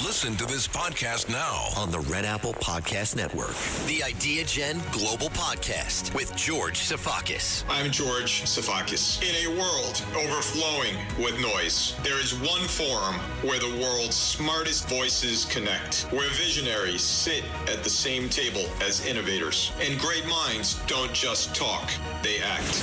Listen to this podcast now on the Red Apple Podcast Network. The Idea Gen Global Podcast with George Sifakis. I'm George Sifakis. In a world overflowing with noise, there is one forum where the world's smartest voices connect, where visionaries sit at the same table as innovators, and great minds don't just talk, they act.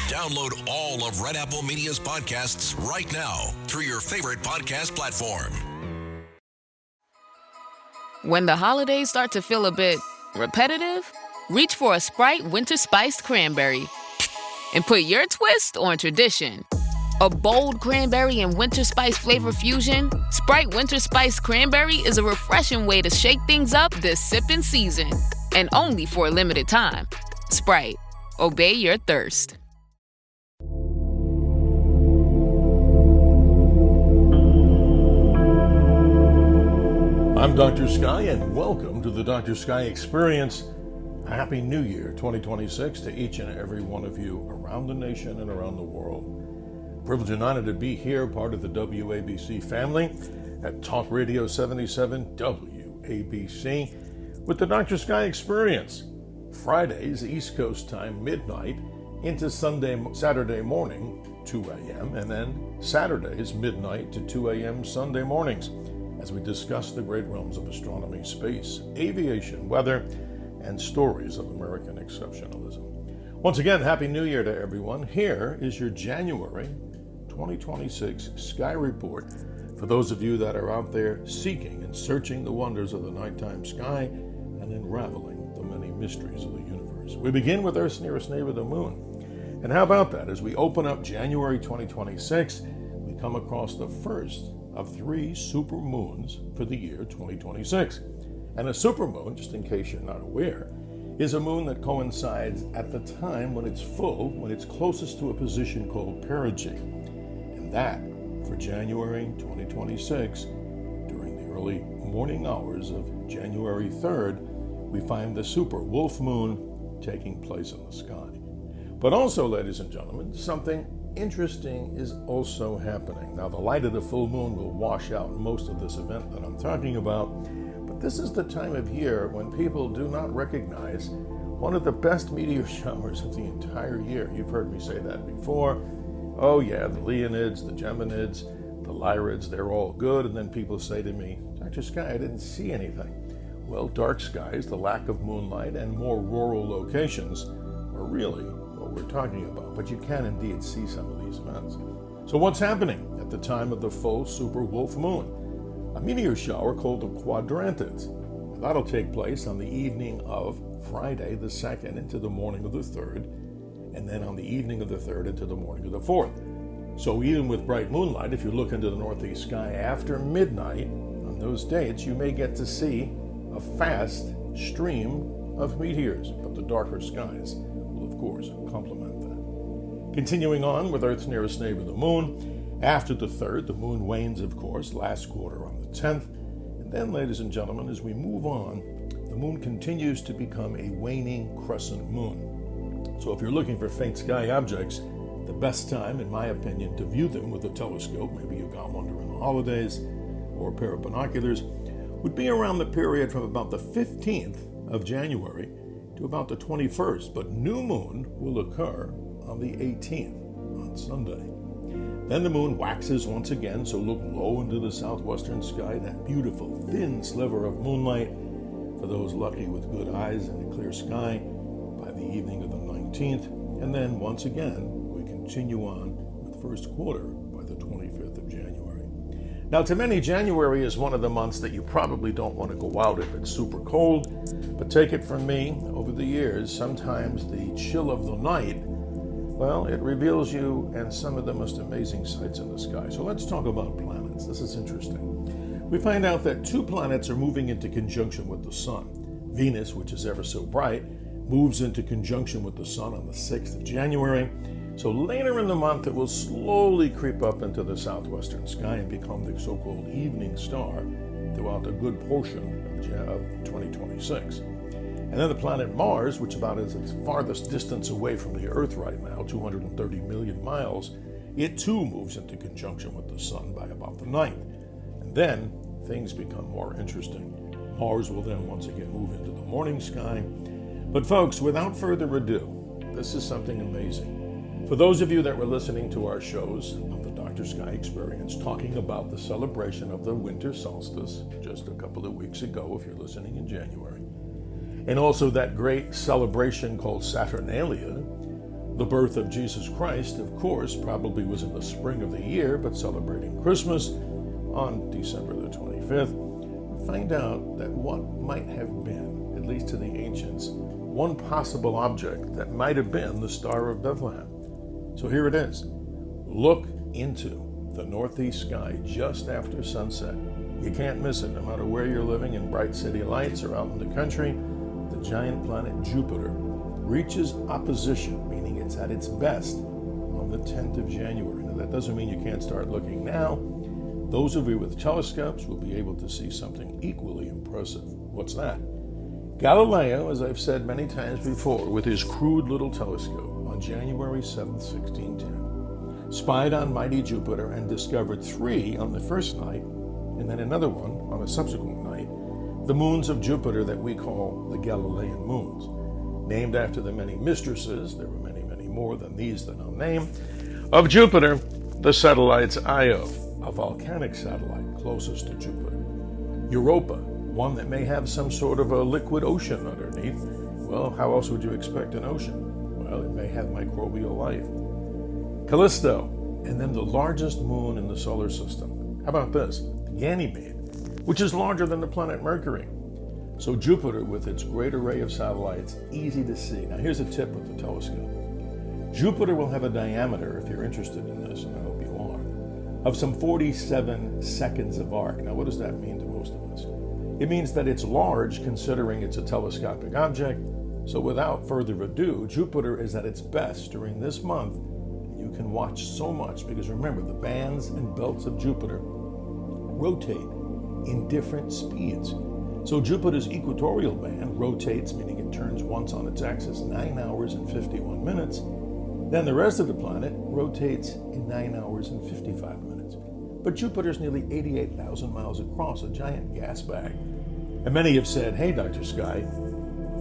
Download all of Red Apple Media's podcasts right now through your favorite podcast platform. When the holidays start to feel a bit repetitive, reach for a Sprite Winter Spiced Cranberry and put your twist on tradition. A bold cranberry and winter spice flavor fusion, Sprite Winter Spiced Cranberry is a refreshing way to shake things up this sipping season. And only for a limited time. Sprite, obey your thirst. I'm Dr. Sky, and welcome to the Dr. Sky Experience. Happy New Year 2026 to each and every one of you around the nation and around the world. Privileged and honored to be here, part of the WABC family at Talk Radio 77 WABC with the Dr. Sky Experience. Fridays, East Coast time, midnight, into Saturday morning, 2 a.m., and then Saturdays, midnight to 2 a.m. Sunday mornings, as we discuss the great realms of astronomy, space, aviation, weather, and stories of American exceptionalism. Once again, Happy New Year to everyone. Here is your January 2026 Sky Report for those of you that are out there seeking and searching the wonders of the nighttime sky and unraveling the many mysteries of the universe. We begin with Earth's nearest neighbor, the moon. And how about that? As we open up January 2026, we come across the first of 3 supermoons for the year 2026. And a supermoon, just in case you're not aware, is a moon that coincides at the time when it's full, when it's closest to a position called perigee. And that, for January 2026, during the early morning hours of January 3rd, we find the super wolf moon taking place in the sky. But also, ladies and gentlemen, something interesting is also happening. Now, the light of the full moon will wash out most of this event that I'm talking about, but this is the time of year when people do not recognize one of the best meteor showers of the entire year. You've heard me say that before. Oh yeah, the Leonids, the Geminids, the Lyrids, they're all good, and then people say to me, Dr. Sky, I didn't see anything. Well, dark skies, the lack of moonlight, and more rural locations are really what we're talking about, but you can indeed see some of these events. So what's happening at the time of the full super wolf moon? A meteor shower called the Quadrantids. That'll take place on the evening of Friday the 2nd into the morning of the 3rd, and then on the evening of the 3rd into the morning of the 4th. So even with bright moonlight, if you look into the northeast sky after midnight on those dates, you may get to see a fast stream of meteors, but the darker skies will, of course, complement that. Continuing on with Earth's nearest neighbor, the moon. After the 3rd, the moon wanes, of course, last quarter on the 10th. And then, ladies and gentlemen, as we move on, the moon continues to become a waning crescent moon. So if you're looking for faint sky objects, the best time, in my opinion, to view them with a telescope, maybe you got one during the holidays, or a pair of binoculars, would be around the period from about the 15th of January to about the 21st, but new moon will occur on the 18th, on Sunday. Then the moon waxes once again, so look low into the southwestern sky, that beautiful thin sliver of moonlight for those lucky with good eyes and a clear sky by the evening of the 19th. And then once again, we continue on with first quarter by the 25th of January. Now, to many, January is one of the months that you probably don't want to go out if it's super cold, but take it from me, over the years, sometimes the chill of the night, well, it reveals you and some of the most amazing sights in the sky. So let's talk about planets. This is interesting. We find out that 2 planets are moving into conjunction with the sun. Venus, which is ever so bright, moves into conjunction with the sun on the 6th of January. So later in the month, it will slowly creep up into the southwestern sky and become the so-called evening star throughout a good portion of 2026. And then the planet Mars, which about is its farthest distance away from the Earth right now, 230 million miles, it too moves into conjunction with the sun by about the 9th. And then things become more interesting. Mars will then once again move into the morning sky. But folks, without further ado, this is something amazing. For those of you that were listening to our shows on the Dr. Sky Experience, talking about the celebration of the winter solstice just a couple of weeks ago, if you're listening in January, and also that great celebration called Saturnalia, the birth of Jesus Christ, of course, probably was in the spring of the year, but celebrating Christmas on December the 25th, find out that what might have been, at least to the ancients, one possible object that might have been the Star of Bethlehem. So here it is. Look into the northeast sky just after sunset. You can't miss it, no matter where you're living in bright city lights or out in the country. The giant planet Jupiter reaches opposition, meaning it's at its best, on the 10th of January. Now, that doesn't mean you can't start looking now. Those of you with telescopes will be able to see something equally impressive. What's that? Galileo, as I've said many times before, with his crude little telescope on January 7th, 1610, spied on mighty Jupiter and discovered 3 on the first night, and then another one on a subsequent night, the moons of Jupiter that we call the Galilean moons. Named after the many mistresses, there were many, many more than these that I'll name, of Jupiter, the satellites Io, a volcanic satellite closest to Jupiter, Europa, one that may have some sort of a liquid ocean underneath. Well, how else would you expect an ocean? Well, it may have microbial life. Callisto, and then the largest moon in the solar system. How about this? Ganymede, which is larger than the planet Mercury. So Jupiter, with its great array of satellites, easy to see. Now here's a tip with the telescope. Jupiter will have a diameter, if you're interested in this, and I hope you are, of some 47 seconds of arc. Now what does that mean to most of us? It means that it's large considering it's a telescopic object. So without further ado, Jupiter is at its best during this month. You can watch so much because remember, the bands and belts of Jupiter rotate in different speeds. So Jupiter's equatorial band rotates, meaning it turns once on its axis, 9 hours and 51 minutes. Then the rest of the planet rotates in 9 hours and 55 minutes. But Jupiter's nearly 88,000 miles across, a giant gas bag. And many have said, hey, Dr. Sky,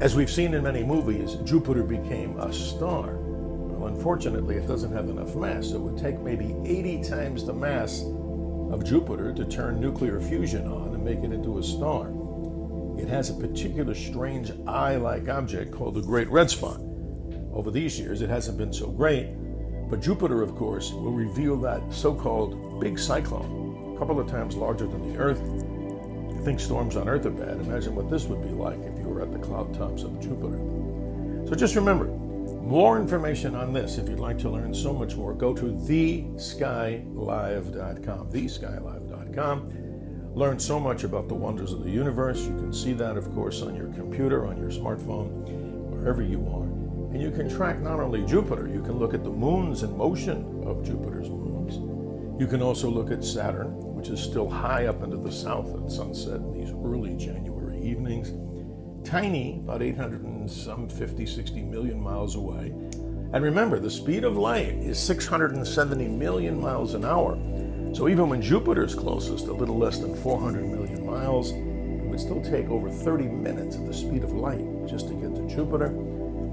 as we've seen in many movies, Jupiter became a star. Well, unfortunately, it doesn't have enough mass, so it would take maybe 80 times the mass of Jupiter to turn nuclear fusion on and make it into a star. It has a particular strange eye-like object called the Great Red Spot. Over these years, it hasn't been so great, but Jupiter, of course, will reveal that so-called big cyclone, a couple of times larger than the Earth. If you think storms on Earth are bad, imagine what this would be like if you were at the cloud tops of Jupiter. So just remember, more information on this, if you'd like to learn so much more, go to theskylive.com, theskylive.com. Learn so much about the wonders of the universe. You can see that, of course, on your computer, on your smartphone, wherever you are. And you can track not only Jupiter, you can look at the moons in motion of Jupiter's moons. You can also look at Saturn, which is still high up into the south at sunset in these early January evenings. Tiny, about 60 million miles away. And remember, the speed of light is 670 million miles an hour. So even when Jupiter's closest, a little less than 400 million miles, it would still take over 30 minutes at the speed of light just to get to Jupiter,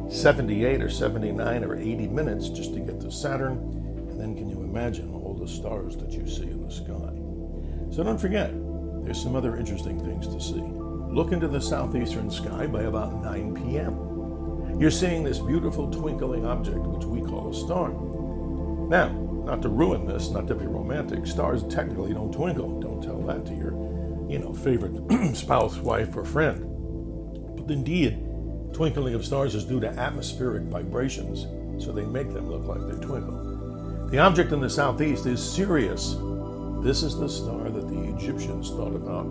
78 or 79 or 80 minutes just to get to Saturn, and then can you imagine all the stars that you see in the sky? So don't forget, there's some other interesting things to see. Look into the southeastern sky by about 9 p.m. You're seeing this beautiful twinkling object, which we call a star. Now, not to ruin this, not to be romantic, stars technically don't twinkle. Don't tell that to your, favorite spouse, wife, or friend. But indeed, twinkling of stars is due to atmospheric vibrations, so they make them look like they twinkle. The object in the southeast is Sirius. This is the star that the Egyptians thought about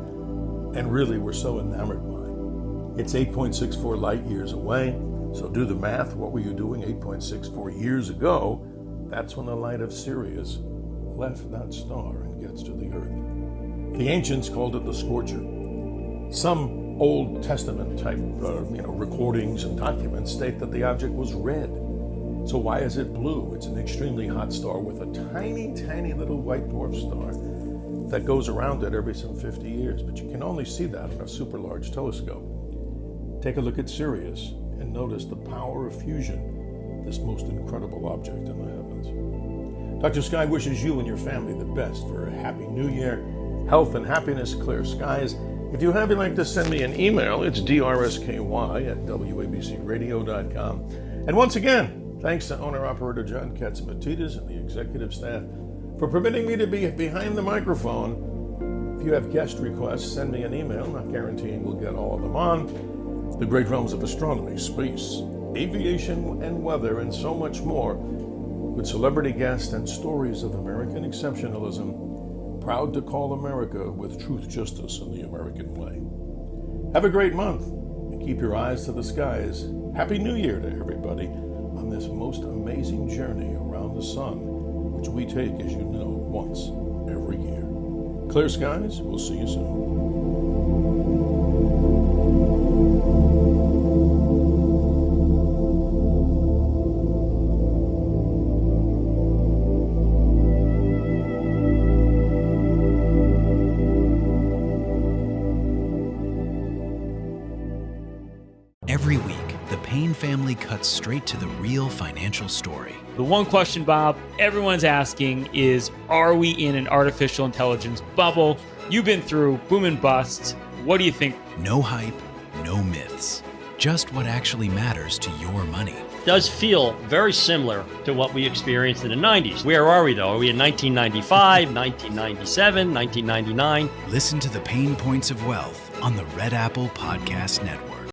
and really were so enamored by. It's 8.64 light years away, so do the math. What were you doing 8.64 years ago? That's when the light of Sirius left that star and gets to the Earth. The ancients called it the Scorcher. Some Old Testament type recordings and documents state that the object was red. So why is it blue? It's an extremely hot star with a tiny, tiny little white dwarf star that goes around it every some 50 years, but you can only see that on a super large telescope. Take a look at Sirius and notice the power of fusion, this most incredible object in the heavens. Dr. Sky wishes you and your family the best for a happy new year, health and happiness, clear skies. If you have, you'd like to send me an email, it's drsky@wabcradio.com. And once again, thanks to owner-operator John Katsimatidis and the executive staff for permitting me to be behind the microphone. If you have guest requests, send me an email, not guaranteeing we'll get all of them on. The great realms of astronomy, space, aviation, and weather, and so much more, with celebrity guests and stories of American exceptionalism. Proud to call America with truth, justice, and the American way. Have a great month, and keep your eyes to the skies. Happy New Year to everybody on this most amazing journey around the sun, which we take, as you know, once every year. Clear skies, we'll see you soon. Every week, the Payne family cuts straight to the real financial story. The one question, Bob, everyone's asking is, are we in an artificial intelligence bubble? You've been through boom and bust. What do you think? No hype, no myths. Just what actually matters to your money. Does feel very similar to what we experienced in the 90s. Where are we, though? Are we in 1995, 1997, 1999? Listen to the Pain Points of Wealth on the Red Apple Podcast Network.